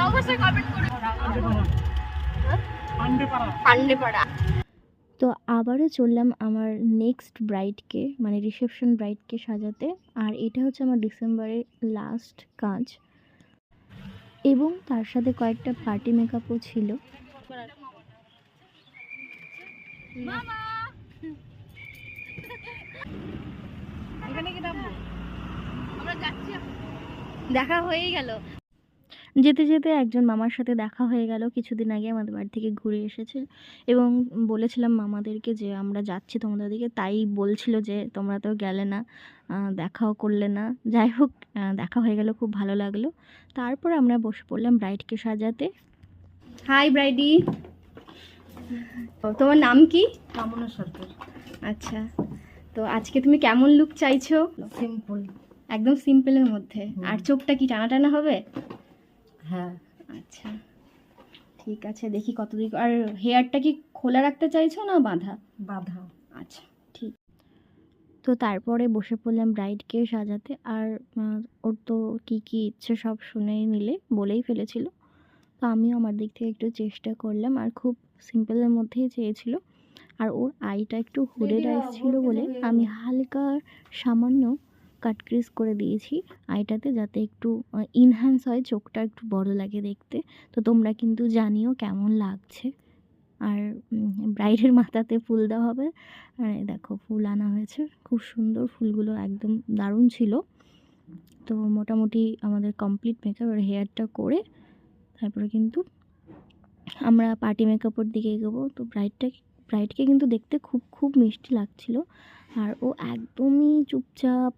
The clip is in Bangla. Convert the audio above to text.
অবশ্যই কমেন্ট করুন। পান্ডেপাড়া। তো আবারও চললাম আমার নেক্সট ব্রাইডকে মানে রিসেপশন ব্রাইডকে সাজাতে। আর এটা হচ্ছে আমার ডিসেম্বরের লাস্ট কাজ এবং তার সাথে কয়েকটা পার্টি মেকআপও ছিল। দেখা হয়েই গেল। যেতে যেতে একজন মামার সাথে দেখা হয়ে গেল, কিছুদিন আগে আমাদের বাড়ি থেকে ঘুরে এসেছে এবং বলেছিলাম মামাদেরকে যে আমরা যাচ্ছি তোমাদের দিকে, তাই বলছিল যে তোমরা তো গেলে না, দেখাও করলে না। যাই হোক, দেখা হয়ে গেল, খুব ভালো লাগলো। তারপর আমরা বসে পড়লাম ব্রাইডকে সাজাতে। হাই ব্রাইডি, তোমার নাম কি? কামনা সরকার। আচ্ছা, তো আজকে তুমি কেমন লুক চাইছো? সিম্পল। একদম সিম্পলের মধ্যে। আর চোখটা কি টানা টানা হবে? হ্যাঁ। আচ্ছা ঠিক আছে, দেখি কত দিক। আর হেয়ারটা কি খোলা রাখতে চাইছো না বাঁধা? বাধা। আচ্ছা ঠিক। তো তারপরে বসে পড়লাম ব্রাইডকে সাজাতে। আর ওর তো কী কী ইচ্ছে সব শুনেই নিলে, বলেই ফেলেছিল। তো আমিও আমার দিক থেকে একটু চেষ্টা করলাম, আর খুব সিম্পলের মধ্যেই চেয়েছিল। আর ওর আইটা একটু হুডেড আইস ছিল বলে আমি হালকা সামান্য কাটক্রিজ করে দিয়েছি আইটাতে, যাতে একটু ইনহ্যান্স হয়, চোখটা একটু বড় লাগে দেখতে। তো তোমরা কিন্তু জানিও কেমন লাগছে। আর ব্রাইডের মাথাতে ফুল দেওয়া হবে। আর দেখো ফুল আনা হয়েছে, খুব সুন্দর ফুলগুলো, একদম দারুণ ছিল। তো মোটামুটি আমাদের কমপ্লিট মেকআপ আর হেয়ারটা করে তারপরে কিন্তু আমরা পার্টি মেকআপের দিকে এগোবো। তো ব্রাইডকে কিন্তু দেখতে খুব খুব মিষ্টি লাগছিল। আর ও একদমই চুপচাপ,